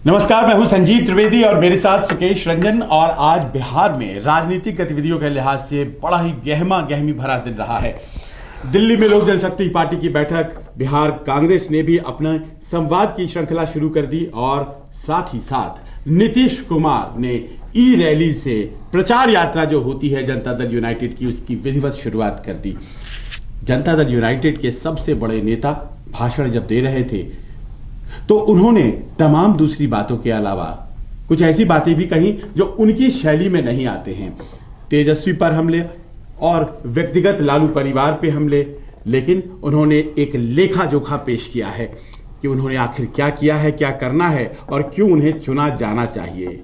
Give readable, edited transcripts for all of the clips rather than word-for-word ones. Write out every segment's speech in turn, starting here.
नमस्कार, मैं हूं संजीव त्रिवेदी और मेरे साथ सुकेश रंजन। और आज बिहार में राजनीतिक गतिविधियों के लिहाज से बड़ा ही गहमा गहमी भरा दिन रहा है। दिल्ली में लोक जनशक्ति पार्टी की बैठक, बिहार कांग्रेस ने भी अपना संवाद की श्रृंखला शुरू कर दी और साथ ही साथ नीतीश कुमार ने ई रैली से प्रचार यात्रा जो होती है जनता दल यूनाइटेड की, उसकी विधिवत शुरुआत कर दी। जनता दल यूनाइटेड के सबसे बड़े नेता भाषण जब दे रहे थे तो उन्होंने तमाम दूसरी बातों के अलावा कुछ ऐसी बातें भी कही जो उनकी शैली में नहीं आते हैं। तेजस्वी पर हमले और व्यक्तिगत लालू परिवार पे हमले, लेकिन उन्होंने एक लेखा जोखा पेश किया है कि उन्होंने आखिर क्या किया है, क्या करना है और क्यों उन्हें चुना जाना चाहिए।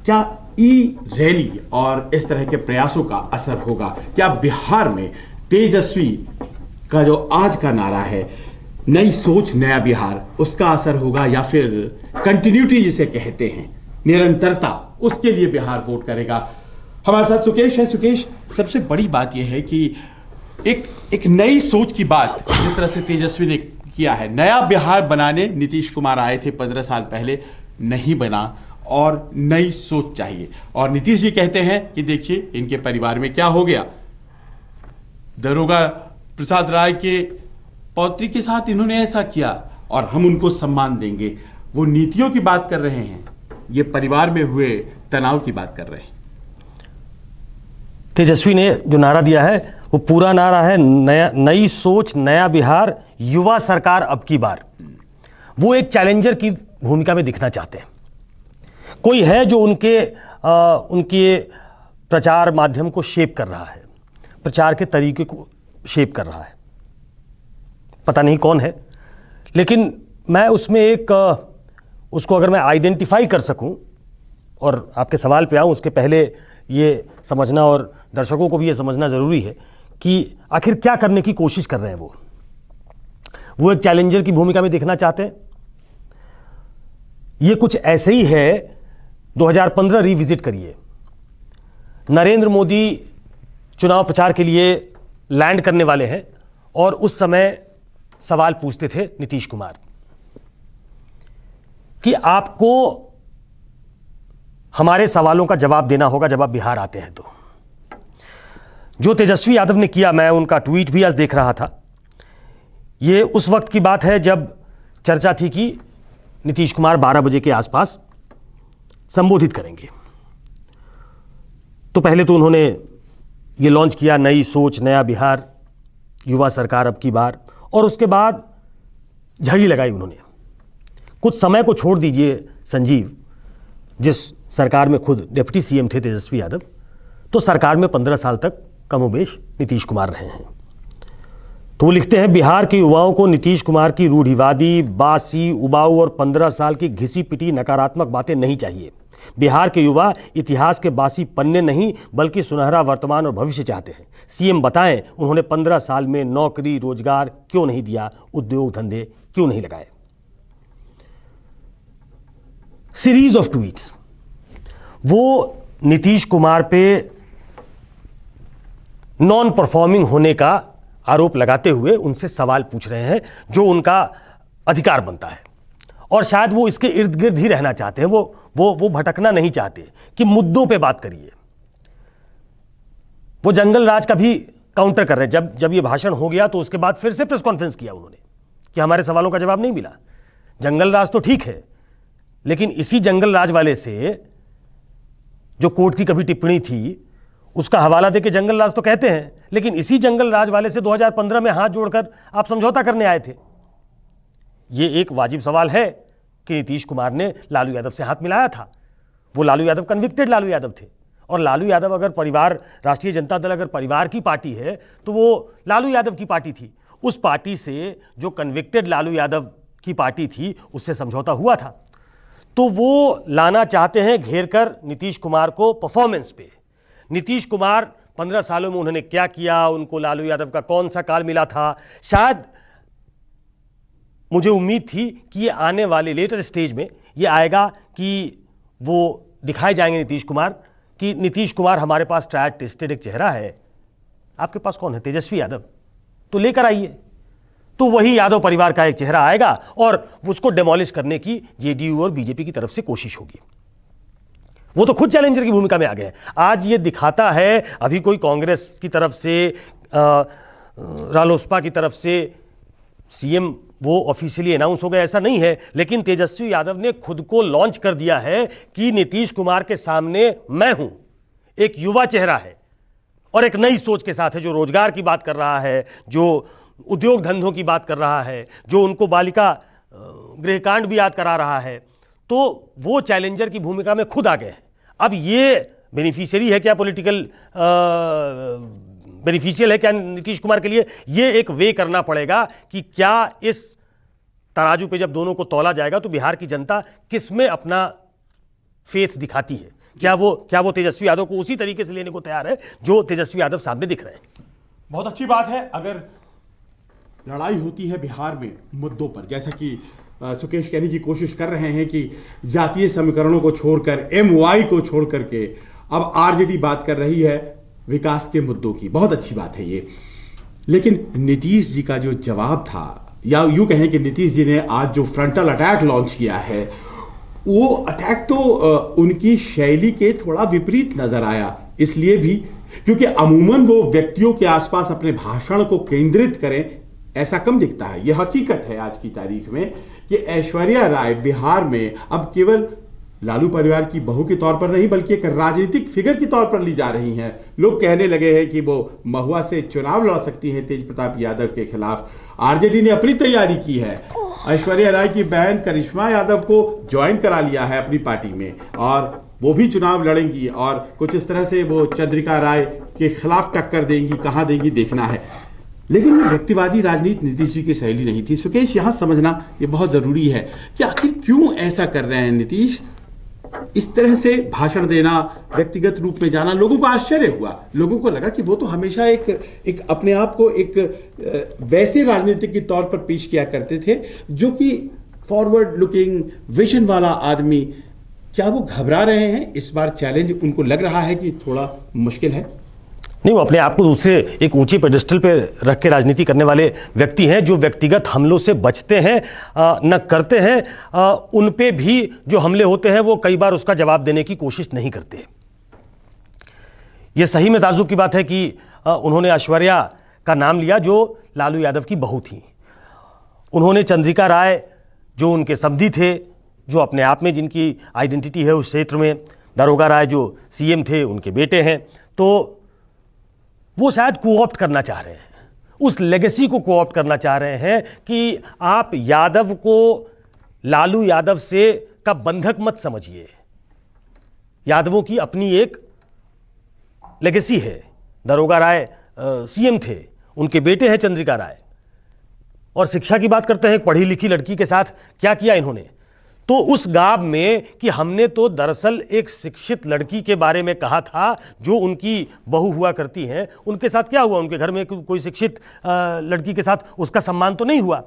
क्या ई रैली और इस तरह के प्रयासों का असर होगा? क्या बिहार में तेजस्वी का जो आज का नारा है नई सोच नया बिहार, उसका असर होगा या फिर कंटिन्यूटी जिसे कहते हैं, निरंतरता, उसके लिए बिहार वोट करेगा? हमारे साथ सुकेश है। सुकेश, सबसे बड़ी बात यह है कि एक नई सोच की बात जिस तरह से तेजस्वी ने किया है, नया बिहार बनाने नीतीश कुमार आए थे 15 साल पहले, नहीं बना और नई सोच चाहिए। और नीतीश जी कहते हैं कि देखिए इनके परिवार में क्या हो गया, दरोगा प्रसाद राय के पौत्री के साथ इन्होंने ऐसा किया और हम उनको सम्मान देंगे। वो नीतियों की बात कर रहे हैं, ये परिवार में हुए तनाव की बात कर रहे हैं। तेजस्वी ने जो नारा दिया है वो पूरा नारा है नई सोच नया बिहार, युवा सरकार अब की बार। वो एक चैलेंजर की भूमिका में दिखना चाहते हैं। कोई है जो उनके प्रचार माध्यम को शेप कर रहा है, प्रचार के तरीके को शेप कर रहा है, पता नहीं कौन है, लेकिन मैं उसमें उसको अगर मैं आइडेंटिफाई कर सकूं और आपके सवाल पे आऊं उसके पहले ये समझना और दर्शकों को भी ये समझना ज़रूरी है कि आखिर क्या करने की कोशिश कर रहे हैं। वो एक चैलेंजर की भूमिका में दिखना चाहते हैं। ये कुछ ऐसे ही है, 2015 रिविजिट करिए, नरेंद्र मोदी चुनाव प्रचार के लिए लैंड करने वाले हैं और उस समय सवाल पूछते थे नीतीश कुमार कि आपको हमारे सवालों का जवाब देना होगा जब आप बिहार आते हैं। तो जो तेजस्वी यादव ने किया, मैं उनका ट्वीट भी आज देख रहा था, ये उस वक्त की बात है जब चर्चा थी कि नीतीश कुमार 12 बजे के आसपास संबोधित करेंगे। तो पहले तो उन्होंने ये लॉन्च किया नई सोच नया बिहार, युवा सरकार अब की बार, और उसके बाद झड़ी लगाई उन्होंने। कुछ समय को छोड़ दीजिए संजीव, जिस सरकार में खुद डिप्टी सीएम थे तेजस्वी यादव, तो सरकार में 15 साल तक कमोबेश नीतीश कुमार रहे हैं। तो वो लिखते हैं, बिहार के युवाओं को नीतीश कुमार की रूढ़िवादी, बासी, उबाऊ और 15 साल की घिसी पिटी नकारात्मक बातें नहीं चाहिए। बिहार के युवा इतिहास के बासी पन्ने नहीं बल्कि सुनहरा वर्तमान और भविष्य चाहते हैं। सीएम बताएं, उन्होंने 15 साल में नौकरी रोजगार क्यों नहीं दिया, उद्योग धंधे क्यों नहीं लगाए। Series of tweets. वो नीतीश कुमार पे नॉन परफॉर्मिंग होने का आरोप लगाते हुए उनसे सवाल पूछ रहे हैं जो उनका अधिकार बनता है, और शायद वो इसके इर्द गिर्द ही रहना चाहते हैं। वो भटकना नहीं चाहते कि मुद्दों पे बात करिए। वो जंगल राज का भी काउंटर कर रहे हैं। जब ये भाषण हो गया तो उसके बाद फिर से प्रेस कॉन्फ्रेंस किया उन्होंने कि हमारे सवालों का जवाब नहीं मिला। जंगल राज तो ठीक है, लेकिन इसी जंगल राज वाले से जो कोर्ट की कभी टिप्पणी थी उसका हवाला देके जंगल राज तो कहते हैं, लेकिन इसी जंगल राज वाले से 2015 में हाथ जोड़कर आप समझौता करने आए थे। ये एक वाजिब सवाल है कि नीतीश कुमार ने लालू यादव से हाथ मिलाया था। वो लालू यादव कन्विक्टेड लालू यादव थे, और लालू यादव अगर परिवार, राष्ट्रीय जनता दल अगर परिवार की पार्टी है तो वो लालू यादव की पार्टी थी। उस पार्टी से जो कन्विक्टेड लालू यादव की पार्टी थी उससे समझौता हुआ था। तो वो लाना चाहते हैं घेर कर नीतीश कुमार को परफॉर्मेंस पे। नीतीश कुमार 15 सालों में उन्होंने क्या किया, उनको लालू यादव का कौन सा काल मिला था। शायद मुझे उम्मीद थी कि ये आने वाले लेटर स्टेज में ये आएगा कि वो दिखाए जाएंगे नीतीश कुमार कि नीतीश कुमार हमारे पास ट्राइड टेस्टेड एक चेहरा है। आपके पास कौन है? तेजस्वी यादव। तो लेकर आइए। तो वही यादव परिवार का एक चेहरा आएगा और उसको डेमोलिश करने की जेडीयू और बीजेपी की तरफ से कोशिश होगी। वो तो खुद चैलेंजर की भूमिका में आ गए हैं। आज ये दिखाता है, अभी कोई कांग्रेस की तरफ से रालोसपा की तरफ से सीएम वो ऑफिशियली अनाउंस हो गया ऐसा नहीं है, लेकिन तेजस्वी यादव ने खुद को लॉन्च कर दिया है कि नीतीश कुमार के सामने मैं हूं। एक युवा चेहरा है और एक नई सोच के साथ है, जो रोजगार की बात कर रहा है, जो उद्योग धंधों की बात कर रहा है, जो उनको बालिका गृहकांड भी याद करा रहा है। तो वो चैलेंजर की भूमिका में खुद आ गए हैं। अब ये बेनिफिशियरी है क्या, पॉलिटिकल बेनिफिशियल है क्या नीतीश कुमार के लिए, ये एक वे करना पड़ेगा कि क्या इस तराजू पे जब दोनों को तौला जाएगा तो बिहार की जनता किस में अपना फेथ दिखाती है। क्या वो तेजस्वी यादव को उसी तरीके से लेने को तैयार है जो तेजस्वी यादव सामने दिख रहे हैं। बहुत अच्छी बात है अगर लड़ाई होती है बिहार में मुद्दों पर, जैसा कि सुकेश कहने की कोशिश कर रहे हैं कि जातीय समीकरणों को छोड़कर, MY को छोड़ करके अब आरजेडी बात कर रही है विकास के मुद्दों की। बहुत अच्छी बात है ये। लेकिन नीतीश जी का जो जवाब था, या यूं कहें कि नीतीश जी ने आज जो फ्रंटल अटैक लॉन्च किया है, वो अटैक तो उनकी शैली के थोड़ा विपरीत नजर आया। इसलिए भी क्योंकि अमूमन वो व्यक्तियों के आसपास अपने भाषण को केंद्रित करें, ऐसा कम दिखता है। यह हकीकत है आज की तारीख में कि ऐश्वर्या राय बिहार में अब केवल लालू परिवार की बहू के तौर पर नहीं, बल्कि एक राजनीतिक फिगर के तौर पर ली जा रही हैं। लोग कहने लगे हैं कि वो महुआ से चुनाव लड़ सकती हैं तेज प्रताप यादव के खिलाफ। आरजेडी ने अपनी तैयारी की है, ऐश्वर्या राय की बहन करिश्मा यादव को ज्वाइन करा लिया है अपनी पार्टी में, और वो भी चुनाव लड़ेंगी और कुछ इस तरह से वो चंद्रिका राय के खिलाफ टक्कर देंगी। कहां देंगी देखना है। लेकिन ये व्यक्तिवादी राजनीति नीतीश जी की शैली नहीं थी। सुकेश, यहां समझना ये बहुत जरूरी है कि आखिर क्यों ऐसा कर रहे हैं नीतीश। इस तरह से भाषण देना, व्यक्तिगत रूप में जाना, लोगों को आश्चर्य हुआ। लोगों को लगा कि वो तो हमेशा एक अपने आप को एक वैसे राजनीतिक के तौर पर पेश किया करते थे जो कि फॉरवर्ड लुकिंग विजन वाला आदमी। क्या वो घबरा रहे हैं? इस बार चैलेंज उनको लग रहा है कि थोड़ा मुश्किल है? नहीं, वो अपने आप को दूसरे एक ऊंचे पेडिस्टल पे रख के राजनीति करने वाले व्यक्ति हैं, जो व्यक्तिगत हमलों से बचते हैं, न करते हैं। उन पे भी जो हमले होते हैं वो कई बार उसका जवाब देने की कोशिश नहीं करते। ये सही में ताज्जुब की बात है कि उन्होंने ऐश्वर्या का नाम लिया जो लालू यादव की बहू थी। उन्होंने चंद्रिका राय जो उनके समधी थे, जो अपने आप में जिनकी आइडेंटिटी है उस क्षेत्र में, दरोगा राय जो सीएम थे उनके बेटे हैं, तो वो शायद कोऑप्ट करना चाह रहे हैं, उस लेगेसी को कोऑप्ट करना चाह रहे हैं कि आप यादव को लालू यादव से का बंधक मत समझिए। यादवों की अपनी एक लेगेसी है। दरोगा राय सीएम थे, उनके बेटे हैं चंद्रिका राय। और शिक्षा की बात करते हैं, एक पढ़ी लिखी लड़की के साथ क्या किया इन्होंने। तो उस गाब में कि हमने तो दरअसल एक शिक्षित लड़की के बारे में कहा था जो उनकी बहू हुआ करती हैं, उनके साथ क्या हुआ? उनके घर में कोई शिक्षित लड़की के साथ उसका सम्मान तो नहीं हुआ।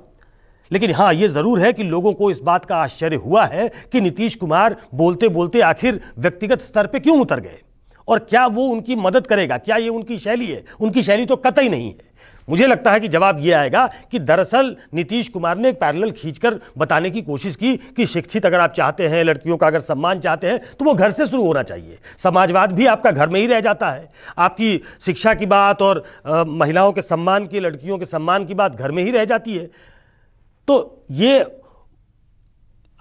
लेकिन हाँ, ये जरूर है कि लोगों को इस बात का आश्चर्य हुआ है कि नीतीश कुमार बोलते बोलते आखिर व्यक्तिगत स्तर पे क्यों उतर गए, और क्या वो उनकी मदद करेगा? क्या ये उनकी शैली है? उनकी शैली तो कतई नहीं है। मुझे लगता है कि जवाब यह आएगा कि दरअसल नीतीश कुमार ने एक पैरेलल खींचकर बताने की कोशिश की कि शिक्षित अगर आप चाहते हैं, लड़कियों का अगर सम्मान चाहते हैं, तो वो घर से शुरू होना चाहिए। समाजवाद भी आपका घर में ही रह जाता है। आपकी शिक्षा की बात और महिलाओं के सम्मान की, लड़कियों के सम्मान की बात घर में ही रह जाती है। तो ये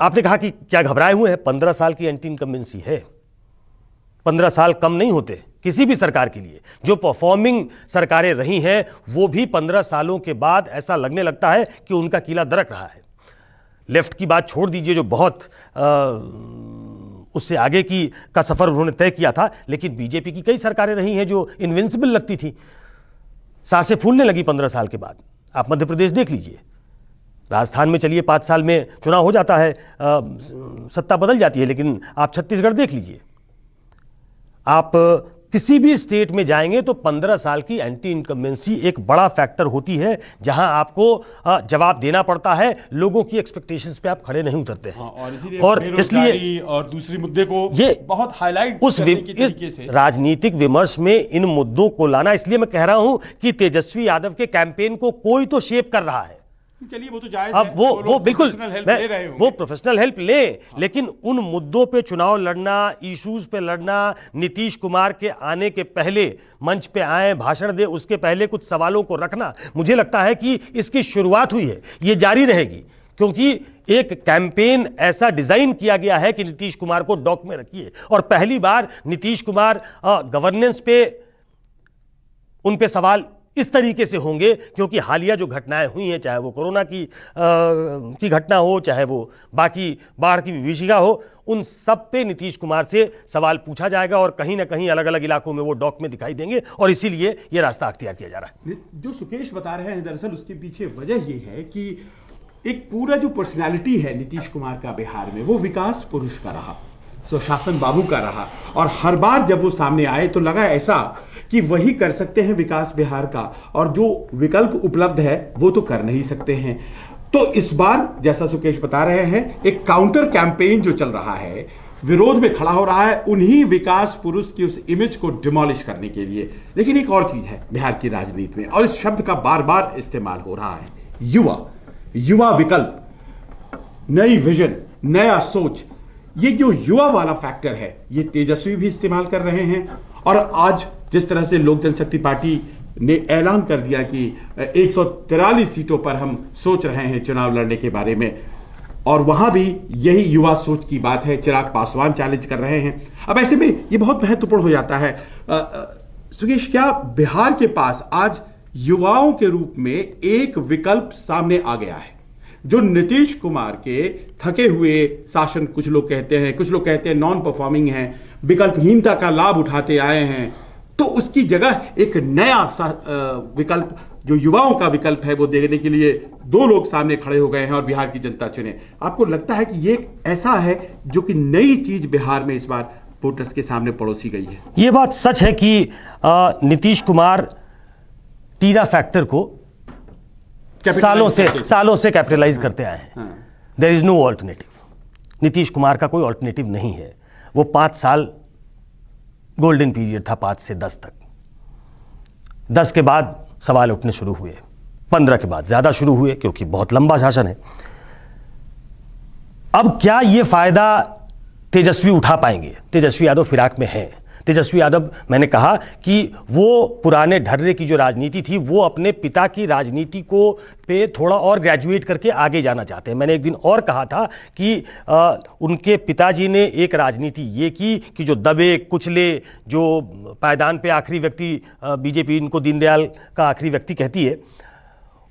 आपने कहा कि क्या घबराए हुए हैं? 15 साल की एंटी इनकम्बेंसी है। 15 साल कम नहीं होते किसी भी सरकार के लिए। जो परफॉर्मिंग सरकारें रही हैं वो भी 15 सालों के बाद ऐसा लगने लगता है कि उनका किला दरक रहा है। लेफ्ट की बात छोड़ दीजिए, जो बहुत उससे आगे की का सफर उन्होंने तय किया था, लेकिन बीजेपी की कई सरकारें रही हैं जो इनविंसिबल लगती थी, सांसें फूलने लगी 15 साल के बाद। आप मध्य प्रदेश देख लीजिए, राजस्थान में चलिए 5 साल में चुनाव हो जाता है, सत्ता बदल जाती है, लेकिन आप छत्तीसगढ़ देख लीजिए, आप किसी भी स्टेट में जाएंगे तो 15 साल की एंटी इनकम्बेंसी एक बड़ा फैक्टर होती है, जहां आपको जवाब देना पड़ता है। लोगों की एक्सपेक्टेशंस पे आप खड़े नहीं उतरते हैं। और इसलिए और दूसरे मुद्दे को ये बहुत हाईलाइट उस तरीके से राजनीतिक विमर्श में इन मुद्दों को लाना, इसलिए मैं कह रहा हूं कि तेजस्वी यादव के कैंपेन को कोई तो शेप कर रहा है। चलिए वो तो जायज अब है, वो लोग बिल्कुल प्रोफेशनल हेल्प ले रहे होंगे। वो प्रोफेशनल हेल्प ले, लेकिन उन मुद्दों पे चुनाव लड़ना, इश्यूज पे लड़ना, नीतीश कुमार के आने के पहले मंच पे आए, भाषण दे, उसके पहले कुछ सवालों को रखना, मुझे लगता है कि इसकी शुरुआत हुई है, ये जारी रहेगी, क्योंकि एक कैंपेन ऐसा डिजाइन किया गया है कि नीतीश कुमार को डॉक में रखिए। और पहली बार नीतीश कुमार गवर्नेंस पे, उन पे सवाल इस तरीके से होंगे, क्योंकि हालिया जो घटनाएं हुई हैं, चाहे वो कोरोना की घटना हो, चाहे वो बाकी बाढ़ की विभीषिका हो, उन सब पे नीतीश कुमार से सवाल पूछा जाएगा और कहीं ना कहीं अलग अलग इलाकों में वो डॉक में दिखाई देंगे, और इसीलिए ये रास्ता अख्तियार किया जा रहा है। जो सुकेश बता रहे हैं, दरअसल उसके पीछे वजह ये है कि एक पूरा जो पर्सनालिटी है नीतीश कुमार का बिहार में, वो विकास पुरुष का रहा, सुशासन बाबू का रहा, और हर बार जब वो सामने आए तो लगा ऐसा कि वही कर सकते हैं विकास बिहार का, और जो विकल्प उपलब्ध है वो तो कर नहीं सकते हैं। तो इस बार जैसा सुकेश बता रहे हैं, एक काउंटर कैंपेन जो चल रहा है, विरोध में खड़ा हो रहा है उन्हीं विकास पुरुष की उस इमेज को डिमोलिश करने के लिए। लेकिन एक और चीज है बिहार की राजनीति में, और इस शब्द का बार बार इस्तेमाल हो रहा है, युवा विकल्प, नई विजन, नया सोच। ये जो युवा वाला फैक्टर है, ये तेजस्वी भी इस्तेमाल कर रहे हैं। और आज जिस तरह से लोक जनशक्ति पार्टी ने ऐलान कर दिया कि 143 सीटों पर हम सोच रहे हैं चुनाव लड़ने के बारे में, और वहां भी यही युवा सोच की बात है, चिराग पासवान चैलेंज कर रहे हैं। अब ऐसे में ये बहुत महत्वपूर्ण हो जाता है। सुकेश, क्या बिहार के पास आज युवाओं के रूप में एक विकल्प सामने आ गया है, जो नीतीश कुमार के थके हुए शासन, कुछ लोग कहते हैं नॉन परफॉर्मिंग है, विकल्पहीनता का लाभ उठाते आए हैं, तो उसकी जगह एक नया विकल्प जो युवाओं का विकल्प है वो देने के लिए दो लोग सामने खड़े हो गए हैं और बिहार की जनता चुने। आपको लगता है कि ये ऐसा है जो कि नई चीज बिहार में इस बार वोटर्स के सामने पड़ोसी गई है? ये बात सच है कि नीतीश कुमार टीरा फैक्टर को सालों से कैपिटलाइज करते आए हैं। There is no alternative. Nitish Kumar का कोई ऑल्टरनेटिव नहीं है। वो 5 साल गोल्डन पीरियड था, 5 से 10 तक। 10 के बाद सवाल उठने शुरू हुए, 15 के बाद ज्यादा शुरू हुए, क्योंकि बहुत लंबा शासन है। अब क्या ये फायदा तेजस्वी उठा पाएंगे? तेजस्वी यादव फिराक में है। तेजस्वी यादव, मैंने कहा कि वो पुराने ढर्रे की जो राजनीति थी, वो अपने पिता की राजनीति को पे थोड़ा और ग्रेजुएट करके आगे जाना चाहते हैं। मैंने एक दिन और कहा था कि उनके पिताजी ने एक राजनीति ये की कि जो दबे कुचले, जो पायदान पे आखिरी व्यक्ति, बीजेपी इनको दीनदयाल का आखिरी व्यक्ति कहती है,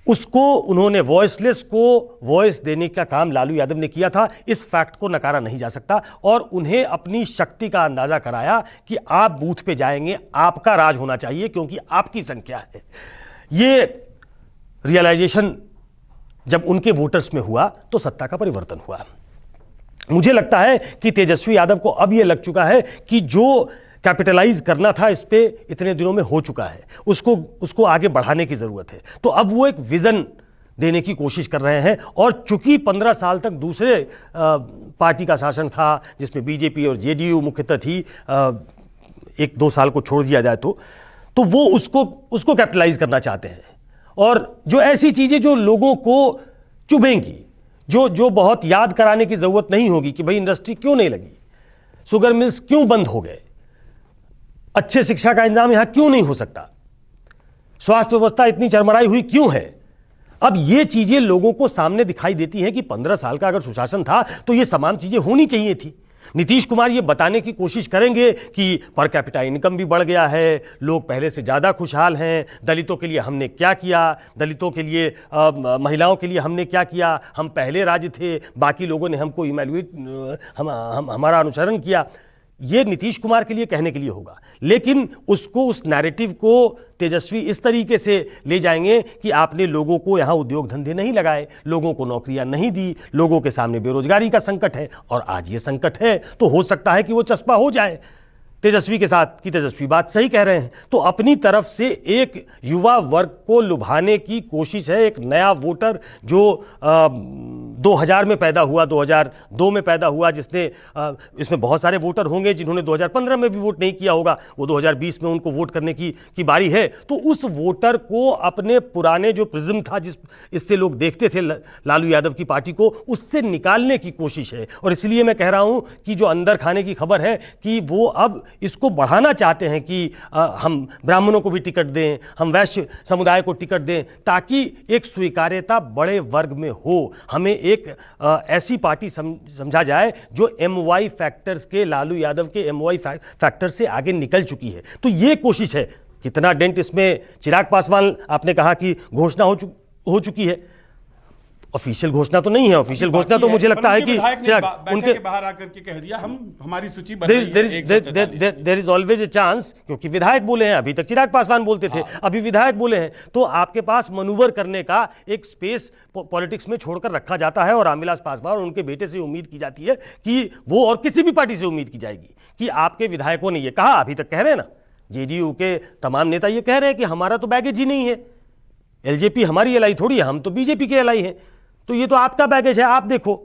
उसको उन्होंने वॉइसलेस को वॉइस देने का काम लालू यादव ने किया था। इस फैक्ट को नकारा नहीं जा सकता, और उन्हें अपनी शक्ति का अंदाजा कराया कि आप बूथ पे जाएंगे, आपका राज होना चाहिए क्योंकि आपकी संख्या है। ये रियलाइजेशन जब उनके वोटर्स में हुआ तो सत्ता का परिवर्तन हुआ। मुझे लगता है कि तेजस्वी यादव को अब यह लग चुका है कि जो कैपिटलाइज करना था इस पे इतने दिनों में हो चुका है, उसको आगे बढ़ाने की जरूरत है। तो अब वो एक विजन देने की कोशिश कर रहे हैं। और चूंकि 15 साल तक दूसरे पार्टी का शासन था जिसमें बीजेपी और जेडीयू मुख्यतः थी, 1-2 साल को छोड़ दिया जाए तो वो उसको कैपिटलाइज करना चाहते हैं। और जो ऐसी चीजें जो लोगों को चुभेंगी, जो बहुत याद कराने की जरूरत नहीं होगी कि भाई इंडस्ट्री क्यों नहीं लगी, शुगर मिल्स क्यों बंद हो गए, अच्छे शिक्षा का इंतजाम यहां क्यों नहीं हो सकता, स्वास्थ्य व्यवस्था इतनी चरमराई हुई क्यों है। अब ये चीजें लोगों को सामने दिखाई देती हैं कि 15 साल का अगर सुशासन था तो ये तमाम चीजें होनी चाहिए थी। नीतीश कुमार ये बताने की कोशिश करेंगे कि पर कैपिटा इनकम भी बढ़ गया है, लोग पहले से ज्यादा खुशहाल हैं, दलितों के लिए हमने क्या किया, दलितों के लिए, महिलाओं के लिए हमने क्या किया, हम पहले राज्य थे, बाकी लोगों ने हमको हमारा अनुसरण किया। ये नीतीश कुमार के लिए कहने के लिए होगा, लेकिन उस नैरेटिव को तेजस्वी इस तरीके से ले जाएंगे कि आपने लोगों को यहां उद्योग धंधे नहीं लगाए, लोगों को नौकरियां नहीं दी, लोगों के सामने बेरोजगारी का संकट है, और आज ये संकट है तो हो सकता है कि वो चस्पा हो जाए। तेजस्वी के साथ कि तेजस्वी बात सही कह रहे हैं। तो अपनी तरफ से एक युवा वर्ग को लुभाने की कोशिश है, एक नया वोटर जो 2000 में पैदा हुआ, 2002 में पैदा हुआ, जिसने इसमें बहुत सारे वोटर होंगे जिन्होंने 2015 में भी वोट नहीं किया होगा, वो 2020 में उनको वोट करने की बारी है। तो उस वोटर को अपने पुराने जो प्रिज्म था, जिस इससे लोग देखते थे लालू यादव की पार्टी को, उससे निकालने की कोशिश है। और इसलिए मैं कह रहा हूं कि जो अंदर खाने की खबर है कि वो अब इसको बढ़ाना चाहते हैं कि हम ब्राह्मणों को भी टिकट दें, हम वैश्य समुदाय को टिकट दें, ताकि एक स्वीकार्यता बड़े वर्ग में हो। हमें एक ऐसी पार्टी समझा जाए जो MY फैक्टर्स के, लालू यादव के MY फैक्टर से आगे निकल चुकी है। तो ये कोशिश है। कितना डेंट इसमें चिराग पासवान, आपने कहा कि घोषणा हो चुकी है, ऑफिशियल घोषणा तो नहीं है। ऑफिशियल घोषणा तो मुझे लगता है कि उनके बाहर आकर के कह दिया हम हमारी सूची there is always a chance, क्योंकि विधायक बोले हैं, अभी तक चिराग पासवान बोलते थे, अभी विधायक बोले हैं, तो आपके पास मनूवर करने का एक स्पेस पॉलिटिक्स में छोड़कर रखा जाता है। और रामविलास पासवान और उनके बेटे से उम्मीद की जाती है कि वो, और किसी भी पार्टी से उम्मीद की जाएगी कि आपके विधायकों ने ये कहा, अभी तक कह रहे हैं ना, जेडीयू के तमाम नेता ये कह रहे हैं कि हमारा तो बैगेज ही नहीं है, एलजेपी हमारी एलआई थोड़ी है, हम तो बीजेपी के एलआई हैं, तो ये तो आपका बैगेज है, आप देखो।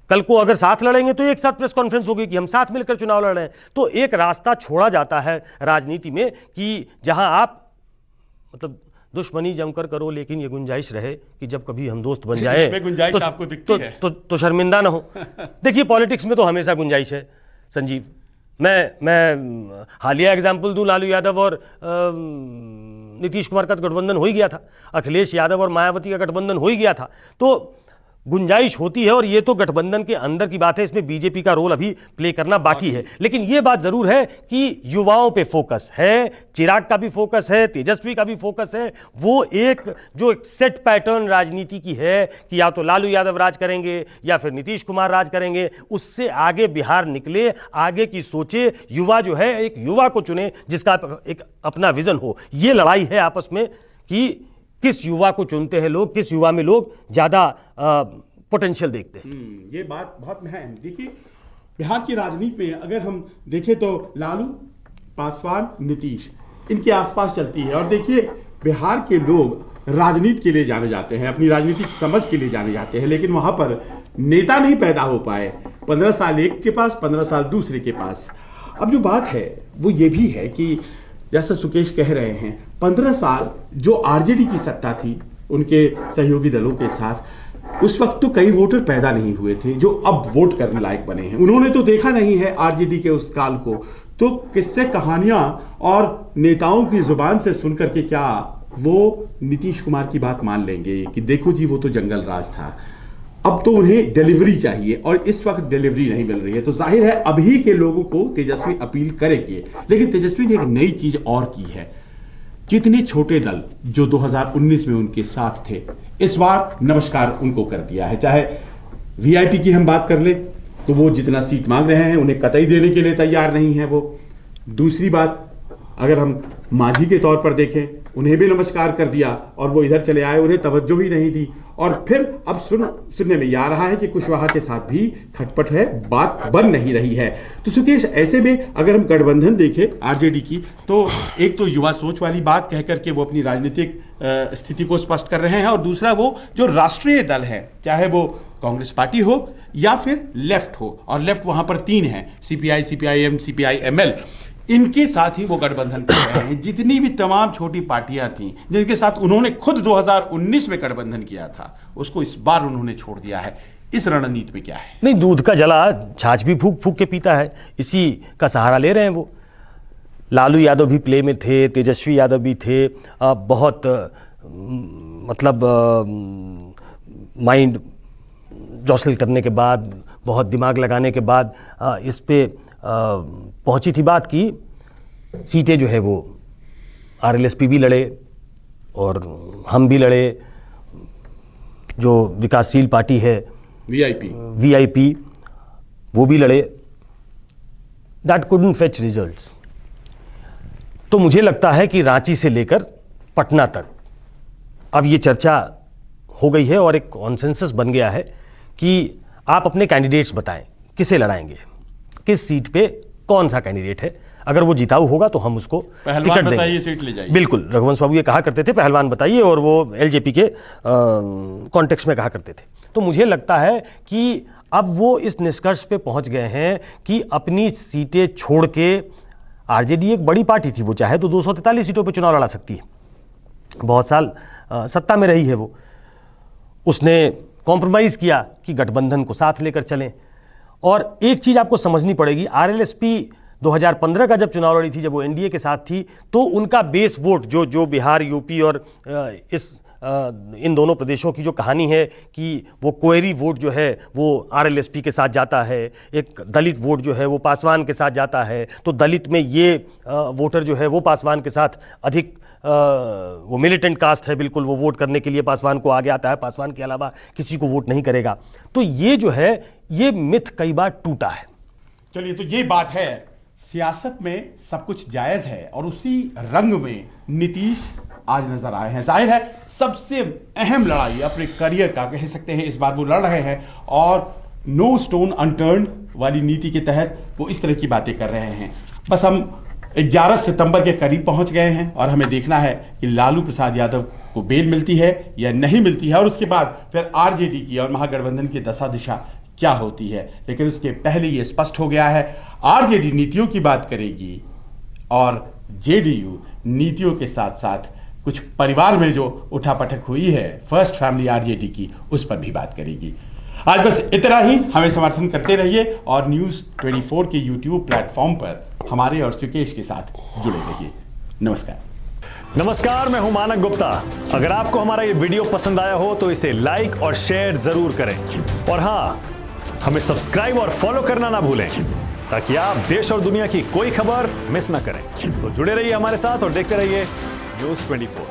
कल को अगर साथ लड़ेंगे तो एक साथ प्रेस कॉन्फ्रेंस होगी कि हम साथ मिलकर चुनाव लड़ रहे हैं। तो एक रास्ता छोड़ा जाता है राजनीति में कि जहां आप मतलब दुश्मनी जमकर करो, लेकिन ये गुंजाइश रहे कि जब कभी हम दोस्त बन जाए इसमें गुंजाइश तो, आपको दिखती है? तो शर्मिंदा ना हो। देखिए, पॉलिटिक्स में तो हमेशा गुंजाइश है संजीव। मैं हालिया एग्जाम्पल दूं, लालू यादव और नीतीश कुमार का गठबंधन हो ही गया था, अखिलेश यादव और मायावती का गठबंधन हो ही गया था, तो गुंजाइश होती है। और ये तो गठबंधन के अंदर की बात है, इसमें बीजेपी का रोल अभी प्ले करना बाकी है। लेकिन ये बात जरूर है कि युवाओं पे फोकस है, चिराग का भी फोकस है, तेजस्वी का भी फोकस है। वो एक जो एक सेट पैटर्न राजनीति की है कि या तो लालू यादव राज करेंगे या फिर नीतीश कुमार राज करेंगे, उससे आगे बिहार निकले, आगे की सोचे, युवा जो है एक युवा को चुने जिसका एक अपना विजन हो। ये लड़ाई है आपस में कि किस युवा को चुनते हैं लोग, किस युवा में लोग ज्यादा पोटेंशियल देखते हैं। ये बात बहुत अहम। देखिए, बिहार की राजनीति में अगर हम देखें तो लालू, पासवान, नीतीश, इनके आसपास चलती है। और देखिए, बिहार के लोग राजनीति के लिए जाने जाते हैं, अपनी राजनीतिक समझ के लिए जाने जाते हैं, लेकिन वहां पर नेता नहीं पैदा हो पाए। 15 साल एक के पास, 15 साल दूसरे के पास। अब जो बात है वो ये भी है कि जैसा सुकेश कह रहे हैं, 15 साल जो आरजेडी की सत्ता थी उनके सहयोगी दलों के साथ, उस वक्त तो कई वोटर पैदा नहीं हुए थे जो अब वोट करने लायक बने हैं। उन्होंने तो देखा नहीं है आरजेडी के उस काल को, तो किस्से कहानियां और नेताओं की जुबान से सुनकर के क्या वो नीतीश कुमार की बात मान लेंगे कि देखो जी वो तो जंगल राज था। अब तो उन्हें डिलीवरी चाहिए और इस वक्त डिलीवरी नहीं मिल रही है। तो जाहिर है अभी के लोगों को तेजस्वी अपील करेंगे। लेकिन तेजस्वी ने एक नई चीज और की है, जितने छोटे दल जो 2019 में उनके साथ थे, इस बार नमस्कार उनको कर दिया है। चाहे वीआईपी की हम बात कर ले तो वो जितना सीट मांग रहे हैं उन्हें कतई देने के लिए तैयार नहीं है वो। दूसरी बात, अगर हम मांझी के तौर पर देखें, उन्हें भी नमस्कार कर दिया और वो इधर चले आए, उन्हें तवज्जो भी नहीं दी। और फिर अब सुनने में आ रहा है कि कुशवाहा के साथ भी खटपट है, बात बन नहीं रही है। तो सुकेश, ऐसे में अगर हम गठबंधन देखें आरजेडी की, तो एक तो युवा सोच वाली बात कह करके वो अपनी राजनीतिक स्थिति को स्पष्ट कर रहे हैं, और दूसरा वो जो राष्ट्रीय दल है, चाहे वो कांग्रेस पार्टी हो या फिर लेफ्ट हो, और लेफ्ट वहां पर 3 है, सीपीआई, सीपीआईएम, सीपीआईएमएल, इनके साथ ही वो गठबंधन कर रहे हैं। जितनी भी तमाम छोटी पार्टियां थी जिनके साथ उन्होंने खुद 2019 में गठबंधन किया था, उसको इस बार उन्होंने छोड़ दिया है। इस रणनीति में क्या है? नहीं, दूध का जला छाछ भी फूक फूक के पीता है, इसी का सहारा ले रहे हैं वो। लालू यादव भी प्ले में थे, तेजस्वी यादव भी थे, बहुत मतलब माइंड जॉसल करने के बाद, बहुत दिमाग लगाने के बाद इस पे पहुंची थी बात की सीटें जो है वो आरएलएसपी भी लड़े और हम भी लड़े, जो विकासशील पार्टी है वीआईपी वो भी लड़े। That couldn't fetch results. तो मुझे लगता है कि रांची से लेकर पटना तक अब ये चर्चा हो गई है और एक कॉन्सेंसस बन गया है कि आप अपने कैंडिडेट्स बताएं, किसे लड़ाएंगे, किस सीट पे कौन सा कैंडिडेट है। अगर वो जिताऊ होगा तो हम उसको पहलवान टिकट बताइए, देंगे। सीट ले जाइए। बिल्कुल, रघुवंश बाबू ये कहा करते थे पहलवान बताइए, और वो एलजेपी के कॉन्टेक्स्ट में कहा करते थे। तो मुझे लगता है कि अब वो इस निष्कर्ष पे पहुंच गए हैं कि अपनी सीटें छोड़ के, आरजेडी एक बड़ी पार्टी थी, वो चाहे तो 243 सीटों पे चुनाव लड़ा सकती है, बहुत साल सत्ता में रही है वो। उसने कॉम्प्रोमाइज़ किया कि गठबंधन को साथ लेकर चलें। और एक चीज़ आपको समझनी पड़ेगी, आरएलएसपी 2015 का जब चुनाव लड़ी थी, जब वो एनडीए के साथ थी, तो उनका बेस वोट जो बिहार, यूपी और इन दोनों प्रदेशों की जो कहानी है कि वो कोयरी वोट जो है वो आरएलएसपी के साथ जाता है, एक दलित वोट जो है वो पासवान के साथ जाता है, तो दलित में ये वोटर जो है वो पासवान के साथ अधिक वो मिलिटेंट कास्ट है, बिल्कुल वो वोट करने के लिए पासवान को आगे आता है, पासवान के अलावा किसी को वोट नहीं करेगा। तो ये जो है ये मिथ कई बार टूटा है। चलिए, तो ये बात है, सियासत में सब कुछ जायज है और उसी रंग में नीतीश आज नजर आए हैं। जाहिर है सबसे अहम लड़ाई अपने करियर का कह सकते हैं इस बार वो लड़ रहे हैं, और नो स्टोन अनटर्न्ड वाली नीति के तहत वो इस तरह की बातें कर रहे हैं। बस हम 11 सितंबर के करीब पहुंच गए हैं और हमें देखना है कि लालू प्रसाद यादव को बेल मिलती है या नहीं मिलती है, और उसके बाद फिर आरजेडी की और महागठबंधन की दशा दिशा क्या होती है। लेकिन उसके पहले ये स्पष्ट हो गया है, आरजेडी नीतियों की बात करेगी और जेडीयू नीतियों के साथ साथ कुछ परिवार में जो उठापटक हुई है फर्स्ट फैमिली आरजेडी की, उस पर भी बात करेगी। आज बस इतना ही। हमें समर्थन करते रहिए और न्यूज़ 24 के यूट्यूब प्लेटफॉर्म पर हमारे और सुकेश के साथ जुड़े रहिए। नमस्कार, मैं हूं मानक गुप्ता। अगर आपको हमारा ये वीडियो पसंद आया हो तो इसे लाइक और शेयर जरूर करें, और हाँ, हमें सब्सक्राइब और फॉलो करना ना भूलें ताकि आप देश और दुनिया की कोई खबर मिस ना करें। तो जुड़े रहिए हमारे साथ और देखते रहिए न्यूज़ 24।